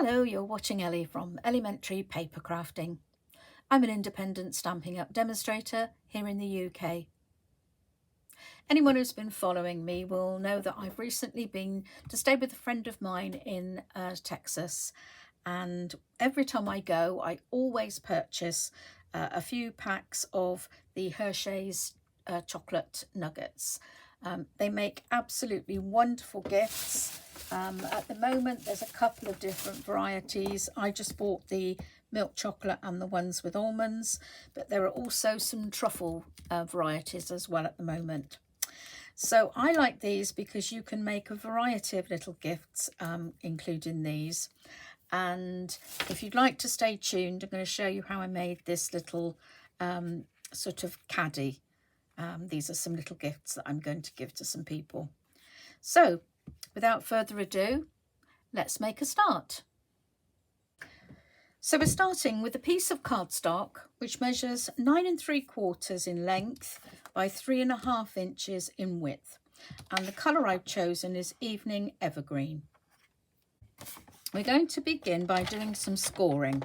Hello, you're watching Ellie from Ellymentry Papercrafting. I'm an independent Stampin' Up demonstrator here in the UK. Anyone who's been following me will know that I've recently been to stay with a friend of mine in Texas, and every time I go I always purchase a few packs of the Hersheys chocolate nuggets. They make absolutely wonderful gifts. At the moment there's a couple of different varieties. I just bought the milk chocolate and the ones with almonds, but there are also some truffle varieties as well at the moment. So I like these because you can make a variety of little gifts, including these. And if you'd like to stay tuned, I'm going to show you how I made this little sort of caddy. These are some little gifts that I'm going to give to some people. So without further ado, let's make a start. So we're starting with a piece of cardstock which measures 9 3/4 in length by 3.5 inches in width, and the colour I've chosen is Evening Evergreen. We're going to begin by doing some scoring.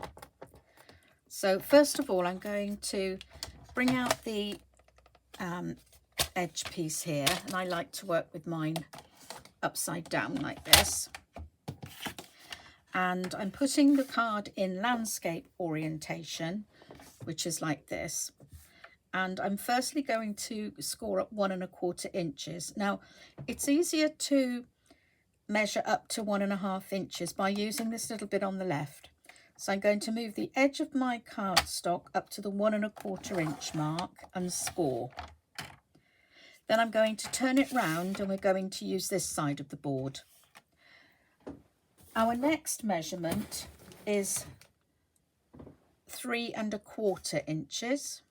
So first of all, I'm going to bring out the edge piece here, and I like to work with mine upside down like this. And I'm putting the card in landscape orientation, which is like this. And I'm firstly going to score up 1 1/4 inches. Now, it's easier to measure up to 1.5 inches by using this little bit on the left. So I'm going to move the edge of my cardstock up to the 1 1/4 inch mark and score. Then I'm going to turn it round and we're going to use this side of the board. Our next measurement is 3 1/4 inches,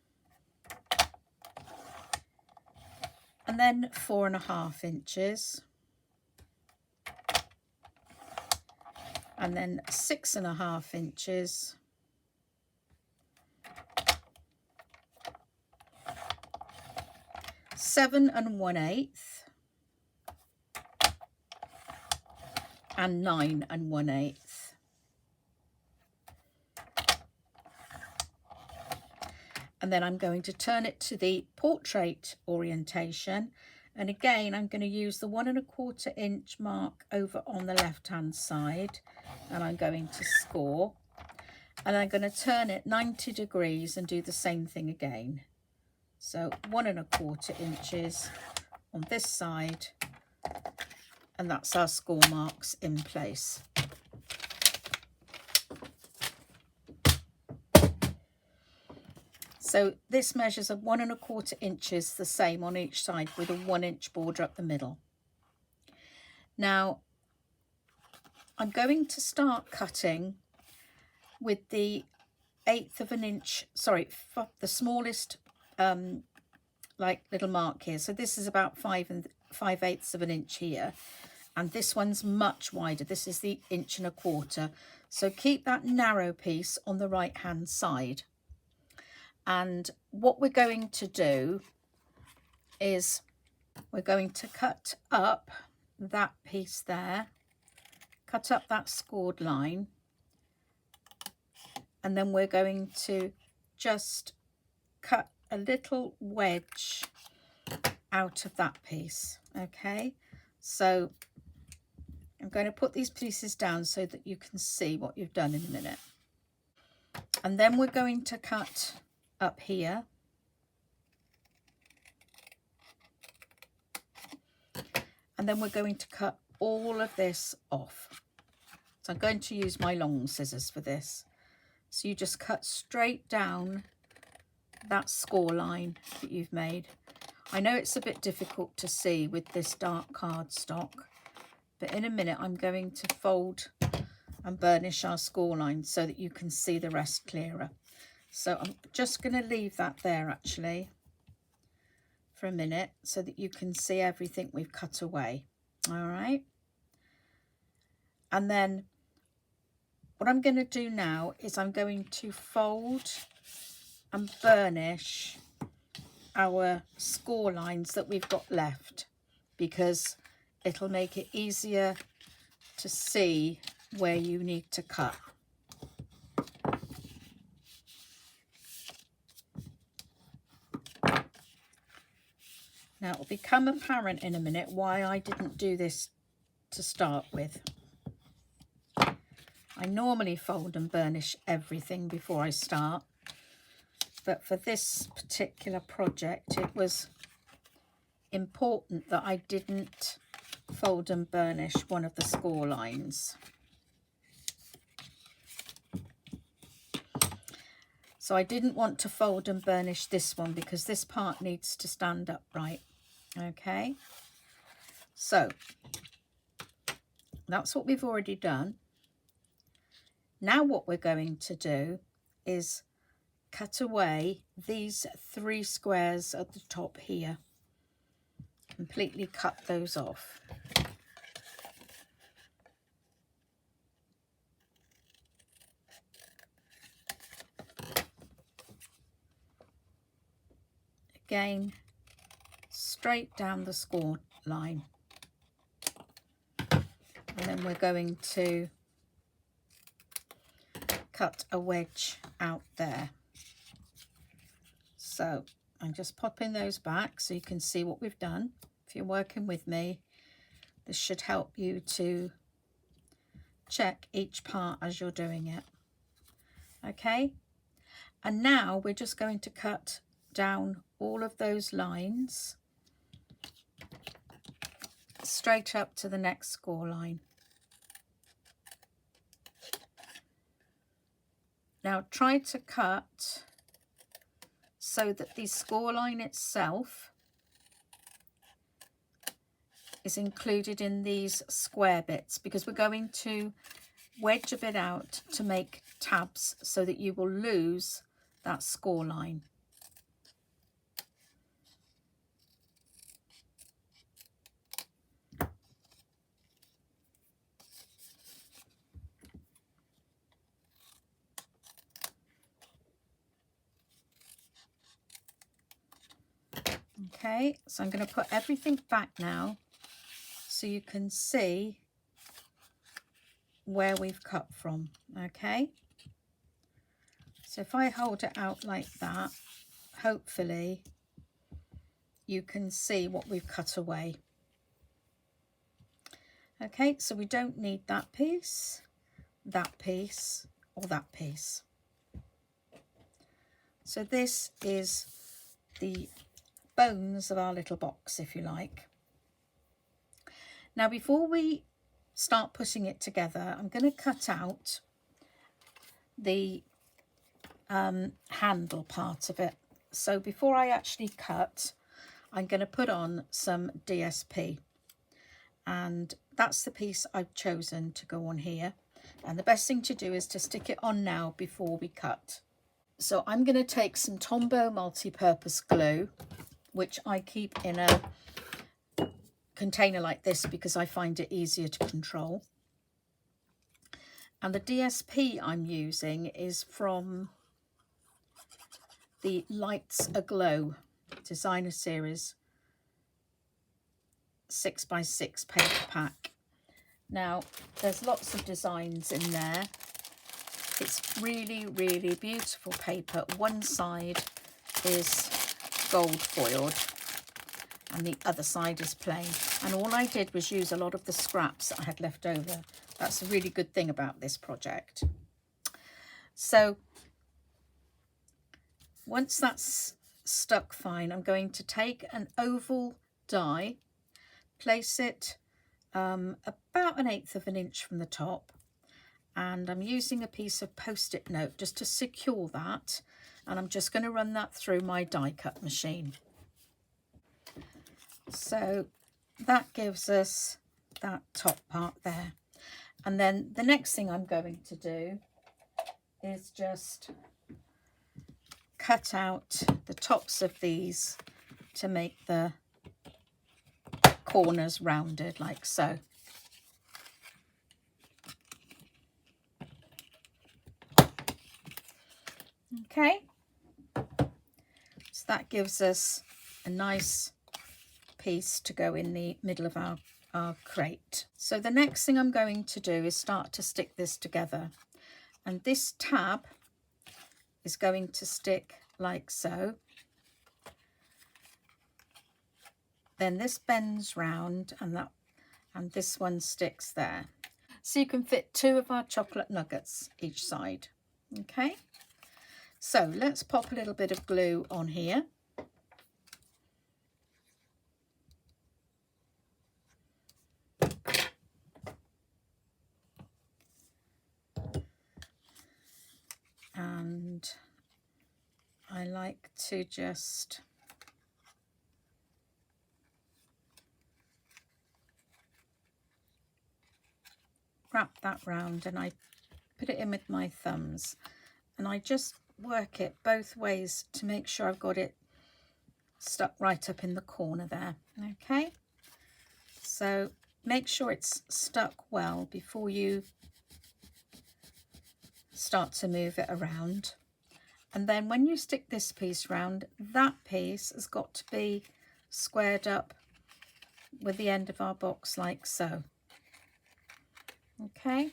and then 4.5 inches, and then 6.5 inches, seven 1/8, and 9 1/8. And then I'm going to turn it to the portrait orientation, and again I'm going to use the 1 1/4 inch mark over on the left hand side, and I'm going to score, and I'm going to turn it 90 degrees and do the same thing again. So 1 1/4 inches on this side, and that's our score marks in place. So this measures a 1 1/4 inches the same on each side with a 1 inch border up the middle. Now I'm going to start cutting with the 1/8 of an inch, sorry, the smallest like little mark here. So this is about 5/8 of an inch here, and this one's much wider. This is the 1 1/4 inch. So keep that narrow piece on the right hand side. And what we're going to do is we're going to cut up that piece there, cut up that scored line, and then we're going to just cut a little wedge out of that piece. Okay, so I'm going to put these pieces down so that you can see what you've done in a minute. And then we're going to cut up here, and then we're going to cut all of this off. So I'm going to use my long scissors for this. So you just cut straight down that score line that you've made. I know it's a bit difficult to see with this dark cardstock, but in a minute I'm going to fold and burnish our score line so that you can see the rest clearer. So I'm just going to leave that there actually for a minute so that you can see everything we've cut away. All right. And then what I'm going to do now is I'm going to fold and burnish our score lines that we've got left, because it'll make it easier to see where you need to cut. Now it'll become apparent in a minute why I didn't do this to start with. I normally fold and burnish everything before I start, but for this particular project it was important that I didn't fold and burnish one of the score lines. So I didn't want to fold and burnish this one because this part needs to stand upright. Okay, so that's what we've already done. Now what we're going to do is cut away these 3 squares at the top here. Completely cut those off. Again, straight down the score line. And then we're going to cut a wedge out there. So I'm just popping those back so you can see what we've done. If you're working with me, this should help you to check each part as you're doing it. Okay, and now we're just going to cut down all of those lines straight up to the next score line. Now try to cut so that the score line itself is included in these square bits, because we're going to wedge a bit out to make tabs so that you will lose that score line. Okay, so I'm going to put everything back now so you can see where we've cut from. Okay, so if I hold it out like that, hopefully you can see what we've cut away. Okay, so we don't need that piece, or that piece. So this is the bones of our little box, if you like. Now before we start putting it together, I'm going to cut out the handle part of it. So before I actually cut, I'm going to put on some DSP, and that's the piece I've chosen to go on here. And the best thing to do is to stick it on now before we cut. So I'm going to take some Tombow multi-purpose glue, which I keep in a container like this because I find it easier to control. And the DSP I'm using is from the Lights Aglow Designer Series 6x6 paper pack. Now there's lots of designs in there. It's really, really beautiful paper. One side is gold foiled and the other side is plain, and all I did was use a lot of the scraps that I had left over. That's a really good thing about this project. So once that's stuck fine, I'm going to take an oval die, place it about 1/8 of an inch from the top, and I'm using a piece of post-it note just to secure that, and I'm just going to run that through my die cut machine. So that gives us that top part there. And then the next thing I'm going to do is just cut out the tops of these to make the corners rounded like so. Okay, so that gives us a nice piece to go in the middle of our our crate. So the next thing I'm going to do is start to stick this together, and this tab is going to stick like so. Then this bends round and this one sticks there. So you can fit 2 of our chocolate nuggets each side. Okay, so let's pop a little bit of glue on here. And I like to just wrap that round, and I put it in with my thumbs, and I just work it both ways to make sure I've got it stuck right up in the corner there. Okay, so make sure it's stuck well before you start to move it around. And then when you stick this piece round, that piece has got to be squared up with the end of our box like so. Okay,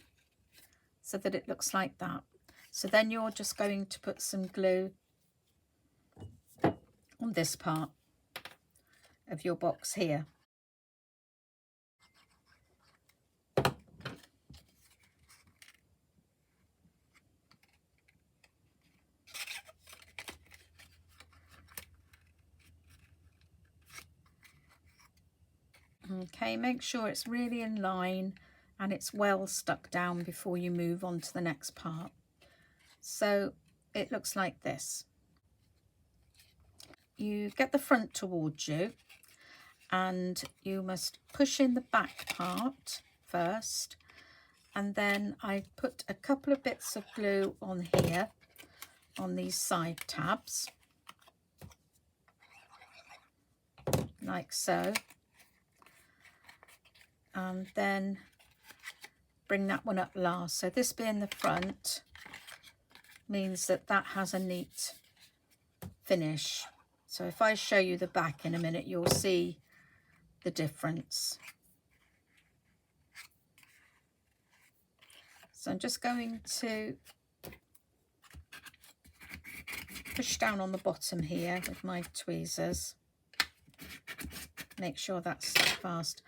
so that it looks like that. So then you're just going to put some glue on this part of your box here. Okay, make sure it's really in line and it's well stuck down before you move on to the next part. So it looks like this. You get the front towards you, and you must push in the back part first, and then I put a couple of bits of glue on here on these side tabs like so, and then bring that one up last. So this being the front means that that has a neat finish. So if I show you the back in a minute, you'll see the difference. So I'm just going to push down on the bottom here with my tweezers. Make sure that's stuck fast.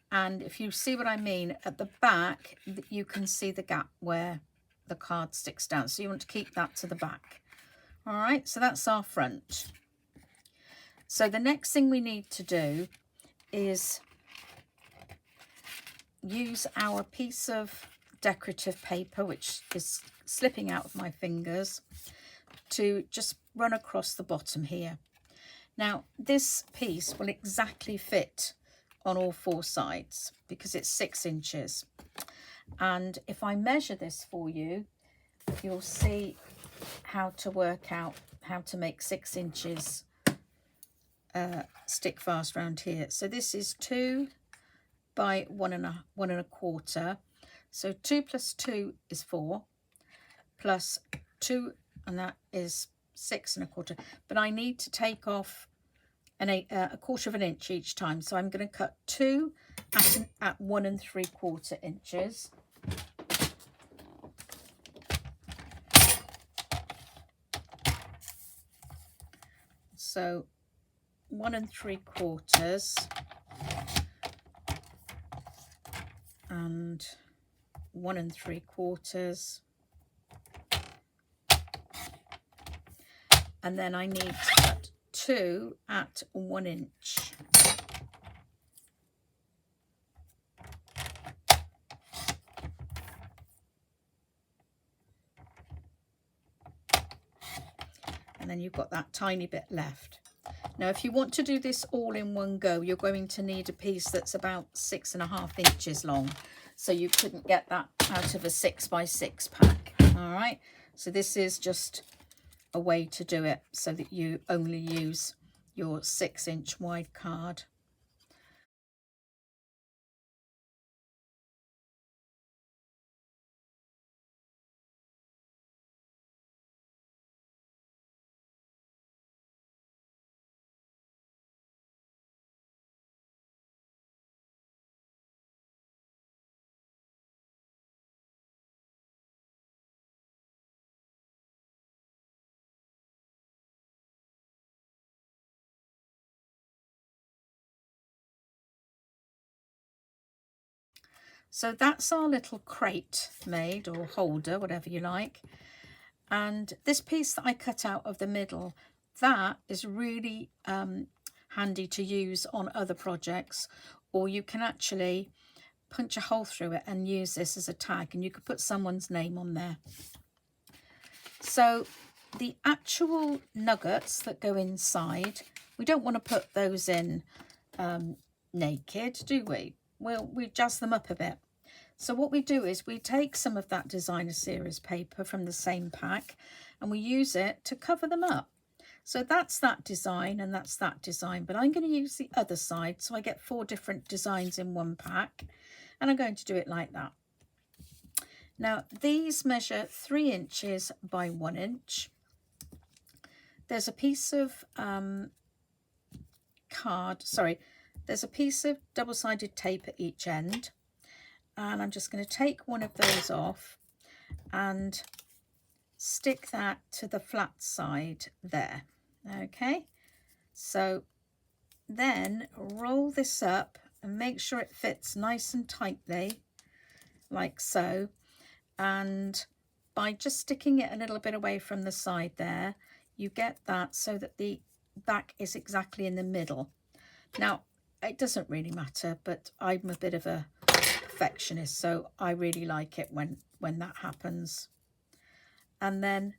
And if you see what I mean, at the back, you can see the gap where the card sticks down. So you want to keep that to the back. All right, so that's our front. So the next thing we need to do is use our piece of decorative paper, which is slipping out of my fingers, to just run across the bottom here. Now this piece will exactly fit on all 4 sides because it's 6 inches. And if I measure this for you, you'll see how to work out how to make 6 inches stick fast round here. So this is 2 by 1 1/4. So 2 plus 2 is 4, plus 2, and that is 6 1/4. But I need to take off a 1/4 of an inch each time. So I'm going to cut 2 at 1 3/4 inches. So 1 3/4 and 1 3/4, and then I need to cut 2 at 1 inch. And then you've got that tiny bit left. Now if you want to do this all in one go, you're going to need a piece that's about 6.5 inches long. So you couldn't get that out of a 6 by 6 pack. All right, so this is just a way to do it so that you only use your 6-inch wide card. So that's our little crate made, or holder, whatever you like. And this piece that I cut out of the middle, that is really handy to use on other projects, or you can actually punch a hole through it and use this as a tag, and you could put someone's name on there. So the actual nuggets that go inside, we don't want to put those in naked, do we? Well, we jazz them up a bit. So what we do is we take some of that designer series paper from the same pack and we use it to cover them up. So that's that design and that's that design, but I'm going to use the other side, so I get 4 different designs in one pack, and I'm going to do it like that. Now these measure 3 inches by 1 inch. There's a piece of there's a piece of double-sided tape at each end, and I'm just going to take one of those off and stick that to the flat side there. Okay, so then roll this up and make sure it fits nice and tightly, like so, and by just sticking it a little bit away from the side there, you get that so that the back is exactly in the middle. Now it doesn't really matter, but I'm a bit of a perfectionist, so I really like it when that happens. And then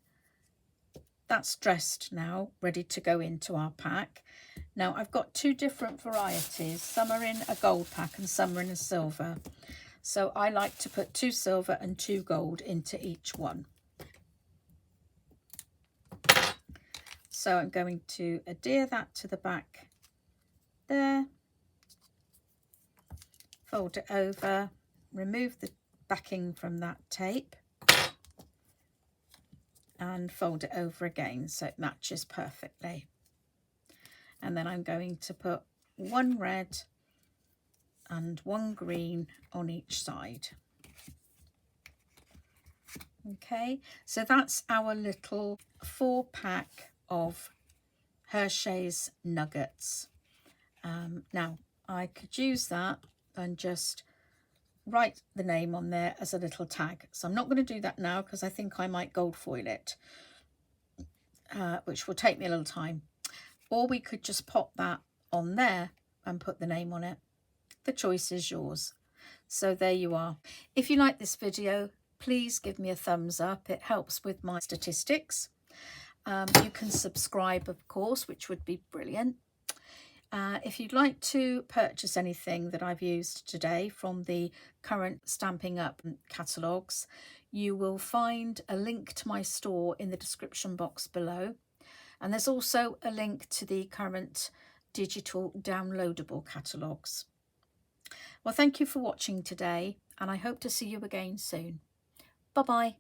that's dressed now, ready to go into our pack. Now I've got 2 different varieties. Some are in a gold pack and some are in a silver. So I like to put 2 silver and 2 gold into each one. So I'm going to adhere that to the back there, fold it over, remove the backing from that tape, and fold it over again so it matches perfectly. And then I'm going to put 1 red and 1 green on each side. Okay, so that's our little 4-pack of Hersheys Nuggets. Now I could use that and just write the name on there as a little tag. So I'm not going to do that now because I think I might gold foil it, which will take me a little time. Or we could just pop that on there and put the name on it. The choice is yours. So there you are. If you like this video, please give me a thumbs up. It helps with my statistics. You can subscribe, of course, which would be brilliant. If you'd like to purchase anything that I've used today from the current Stamping Up catalogues, you will find a link to my store in the description box below. And there's also a link to the current digital downloadable catalogues. Well, thank you for watching today, and I hope to see you again soon. Bye-bye.